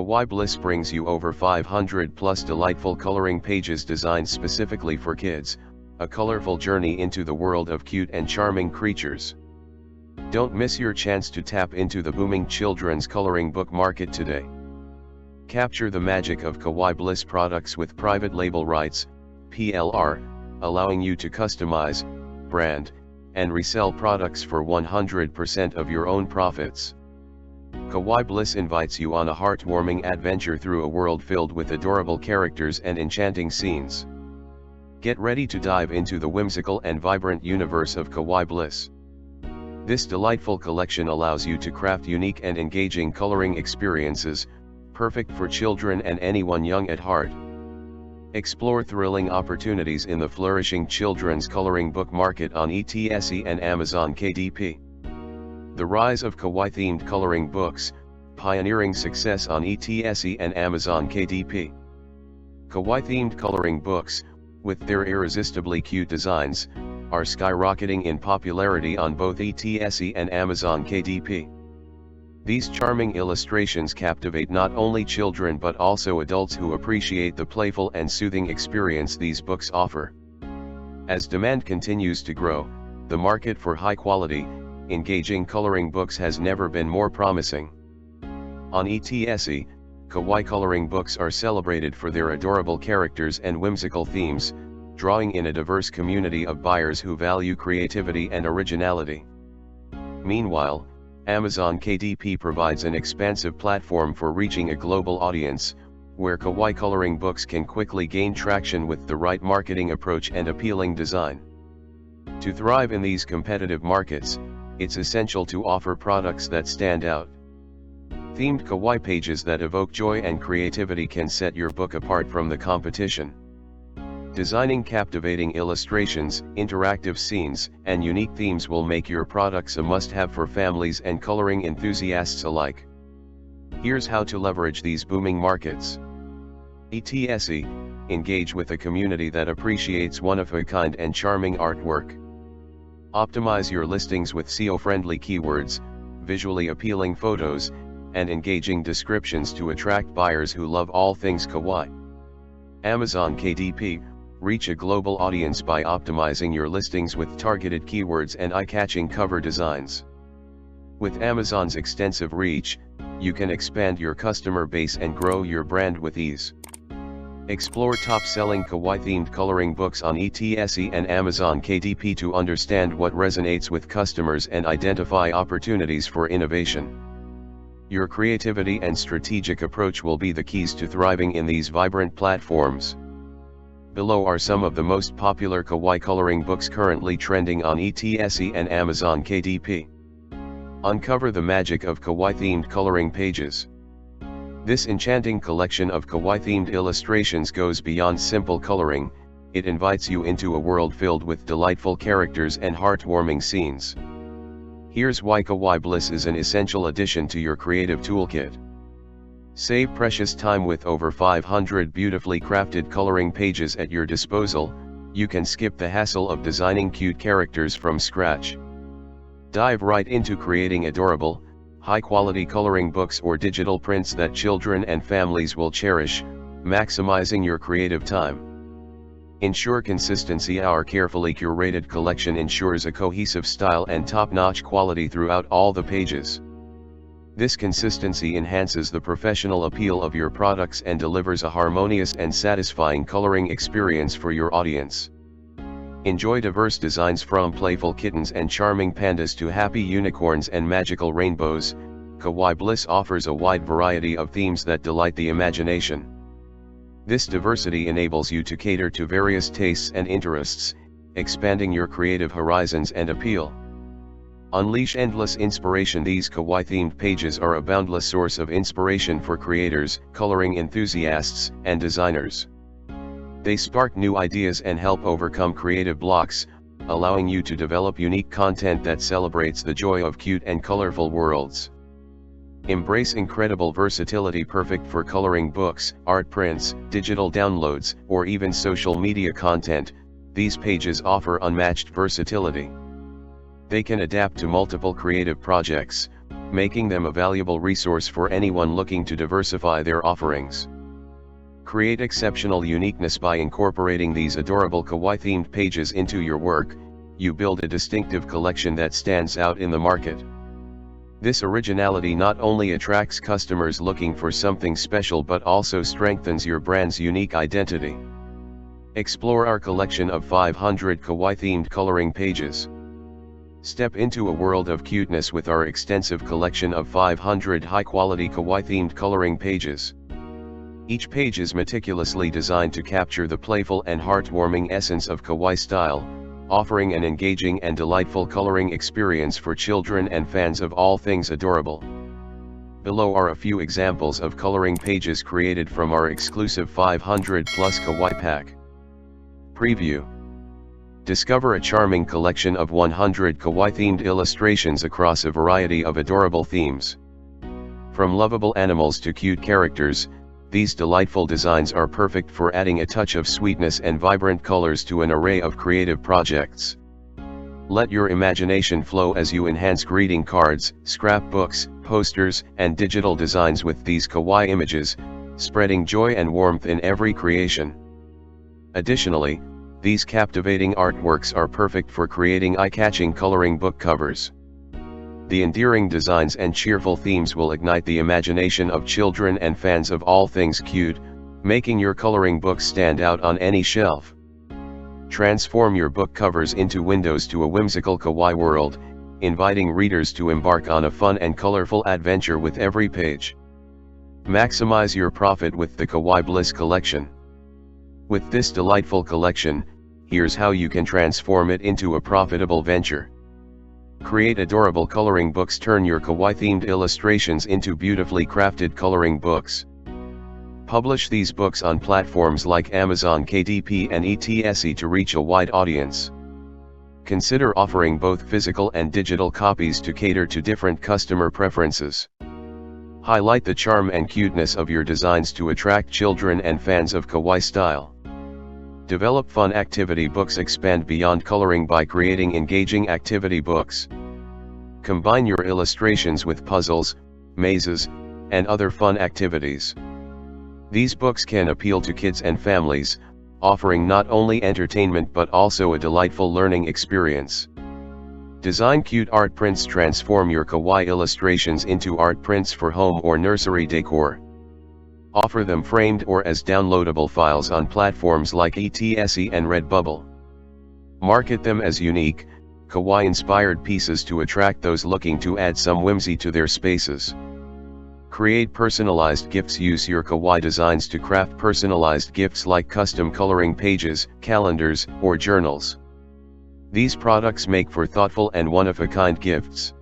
Kawaii Bliss brings you over 500 plus delightful coloring pages designed specifically for kids, a colorful journey into the world of cute and charming creatures. Don't miss your chance to tap into the booming children's coloring book market today. Capture the magic of Kawaii Bliss products with private label rights, PLR, allowing you to customize, brand, and resell products for 100% of your own profits. Kawaii Bliss invites you on a heartwarming adventure through a world filled with adorable characters and enchanting scenes. Get ready to dive into the whimsical and vibrant universe of Kawaii Bliss. This delightful collection allows you to craft unique and engaging coloring experiences, perfect for children and anyone young at heart. Explore thrilling opportunities in the flourishing children's coloring book market on Etsy and Amazon KDP. The rise of Kawaii-themed coloring books, pioneering success on Etsy and Amazon KDP. Kawaii-themed coloring books, with their irresistibly cute designs, are skyrocketing in popularity on both Etsy and Amazon KDP. These charming illustrations captivate not only children but also adults who appreciate the playful and soothing experience these books offer. As demand continues to grow, the market for high-quality, engaging coloring books has never been more promising. On Etsy, Kawaii coloring books are celebrated for their adorable characters and whimsical themes, drawing in a diverse community of buyers who value creativity and originality. Meanwhile, Amazon KDP provides an expansive platform for reaching a global audience, where Kawaii coloring books can quickly gain traction with the right marketing approach and appealing design. To thrive in these competitive markets, it's essential to offer products that stand out. Themed Kawaii pages that evoke joy and creativity can set your book apart from the competition. Designing captivating illustrations, interactive scenes, and unique themes will make your products a must-have for families and coloring enthusiasts alike. Here's how to leverage these booming markets. Etsy, engage with a community that appreciates one-of-a-kind and charming artwork. Optimize your listings with SEO-friendly keywords, visually appealing photos, and engaging descriptions to attract buyers who love all things kawaii. Amazon KDP, reach a global audience by optimizing your listings with targeted keywords and eye-catching cover designs. With Amazon's extensive reach, you can expand your customer base and grow your brand with ease. Explore top-selling Kawaii-themed coloring books on Etsy and Amazon KDP to understand what resonates with customers and identify opportunities for innovation. Your creativity and strategic approach will be the keys to thriving in these vibrant platforms. Below are some of the most popular Kawaii coloring books currently trending on Etsy and Amazon KDP. Uncover the magic of Kawaii-themed coloring pages. This enchanting collection of Kawaii-themed illustrations goes beyond simple coloring. It invites you into a world filled with delightful characters and heartwarming scenes. Here's why Kawaii Bliss is an essential addition to your creative toolkit. Save precious time with over 500 beautifully crafted coloring pages at your disposal. You can skip the hassle of designing cute characters from scratch. Dive right into creating adorable, high-quality coloring books or digital prints that children and families will cherish, maximizing your creative time. Ensure consistency. Our carefully curated collection ensures a cohesive style and top-notch quality throughout all the pages. This consistency enhances the professional appeal of your products and delivers a harmonious and satisfying coloring experience for your audience. Enjoy diverse designs from playful kittens and charming pandas to happy unicorns and magical rainbows. Kawaii Bliss offers a wide variety of themes that delight the imagination. This diversity enables you to cater to various tastes and interests, expanding your creative horizons and appeal. Unleash endless inspiration. These Kawaii-themed pages are a boundless source of inspiration for creators, coloring enthusiasts, and designers. They spark new ideas and help overcome creative blocks, allowing you to develop unique content that celebrates the joy of cute and colorful worlds. Embrace incredible versatility, perfect for coloring books, art prints, digital downloads, or even social media content. These pages offer unmatched versatility. They can adapt to multiple creative projects, making them a valuable resource for anyone looking to diversify their offerings. Create exceptional uniqueness by incorporating these adorable kawaii-themed pages into your work. You build a distinctive collection that stands out in the market. This originality not only attracts customers looking for something special but also strengthens your brand's unique identity. Explore our collection of 500 kawaii-themed coloring pages. Step into a world of cuteness with our extensive collection of 500 high-quality kawaii-themed coloring pages. Each page is meticulously designed to capture the playful and heartwarming essence of kawaii style, offering an engaging and delightful coloring experience for children and fans of all things adorable. Below are a few examples of coloring pages created from our exclusive 500 plus kawaii pack. Preview. Discover a charming collection of 100 kawaii-themed illustrations across a variety of adorable themes. From lovable animals to cute characters, these delightful designs are perfect for adding a touch of sweetness and vibrant colors to an array of creative projects. Let your imagination flow as you enhance greeting cards, scrapbooks, posters, and digital designs with these kawaii images, spreading joy and warmth in every creation. Additionally, these captivating artworks are perfect for creating eye-catching coloring book covers. The endearing designs and cheerful themes will ignite the imagination of children and fans of all things cute, making your coloring books stand out on any shelf. Transform your book covers into windows to a whimsical kawaii world, inviting readers to embark on a fun and colorful adventure with every page. Maximize your profit with the Kawaii Bliss collection. With this delightful collection, here's how you can transform it into a profitable venture. Create adorable coloring books. Turn your kawaii-themed illustrations into beautifully crafted coloring books. Publish these books on platforms like Amazon KDP and etc. to reach a wide audience. Consider offering both physical and digital copies to cater to different customer preferences. Highlight the charm and cuteness of your designs to attract children and fans of kawaii style. Develop fun activity books. Expand beyond coloring by creating engaging activity books. Combine your illustrations with puzzles, mazes, and other fun activities. These books can appeal to kids and families, offering not only entertainment but also a delightful learning experience. Design cute art prints. Transform your kawaii illustrations into art prints for home or nursery decor. Offer them framed or as downloadable files on platforms like etc. and Redbubble. Market them as unique, kawaii-inspired pieces to attract those looking to add some whimsy to their spaces. Create personalized gifts. Use your kawaii designs to craft personalized gifts like custom coloring pages, calendars, or journals. These products make for thoughtful and one-of-a-kind gifts.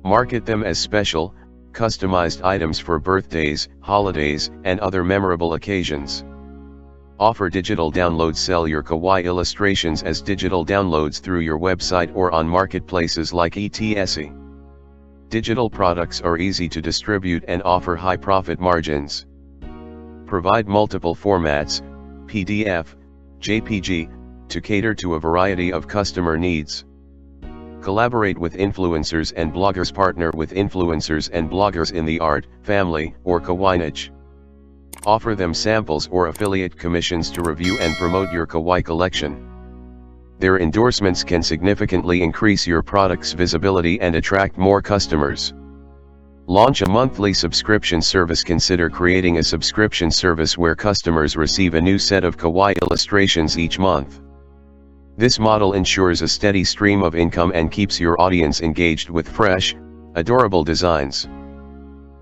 Market them as special, customized items for birthdays, holidays, and other memorable occasions. Offer digital downloads. Sell your kawaii illustrations as digital downloads through your website or on marketplaces like etc. Digital products are easy to distribute and offer high profit margins. Provide multiple formats, PDF, JPG, to cater to a variety of customer needs. Collaborate with influencers and bloggers. Partner with influencers and bloggers in the art, family, or kawaii niche. Offer them samples or affiliate commissions to review and promote your kawaii collection. Their endorsements can significantly increase your product's visibility and attract more customers. Launch a monthly subscription service. Consider creating a subscription service where customers receive a new set of kawaii illustrations each month. This model ensures a steady stream of income and keeps your audience engaged with fresh, adorable designs.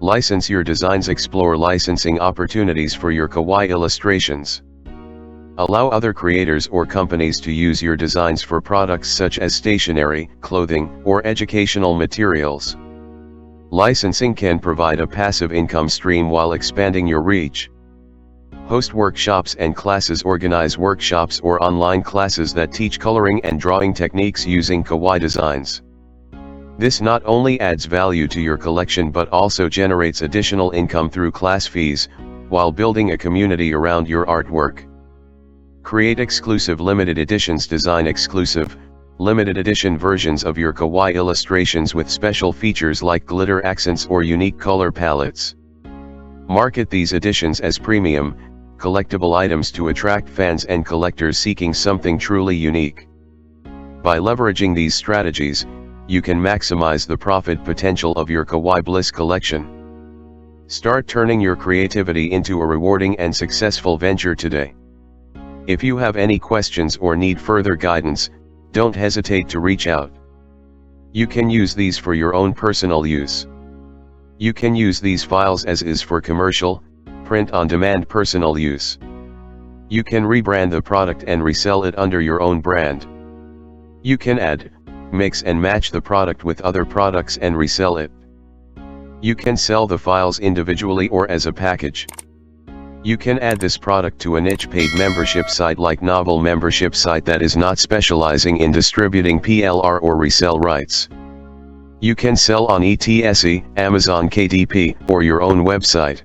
License your designs. Explore licensing opportunities for your kawaii illustrations. Allow other creators or companies to use your designs for products such as stationery, clothing, or educational materials. Licensing can provide a passive income stream while expanding your reach. Host workshops and classes. Organize workshops or online classes that teach coloring and drawing techniques using kawaii designs. This not only adds value to your collection but also generates additional income through class fees, while building a community around your artwork. Create exclusive limited editions. Design exclusive, limited edition versions of your kawaii illustrations with special features like glitter accents or unique color palettes. Market these editions as premium, collectible items to attract fans and collectors seeking something truly unique. By leveraging these strategies, you can maximize the profit potential of your Kawaii Bliss collection. Start turning your creativity into a rewarding and successful venture today. If you have any questions or need further guidance, don't hesitate to reach out. You can use these for your own personal use. You can use these files as is for commercial, print-on-demand personal use. You can rebrand the product and resell it under your own brand. You can add, mix and match the product with other products and resell it. You can sell the files individually or as a package. You can add this product to a niche paid membership site like Novel membership site that is not specializing in distributing PLR or resell rights. You can sell on etc, Amazon KDP, or your own website.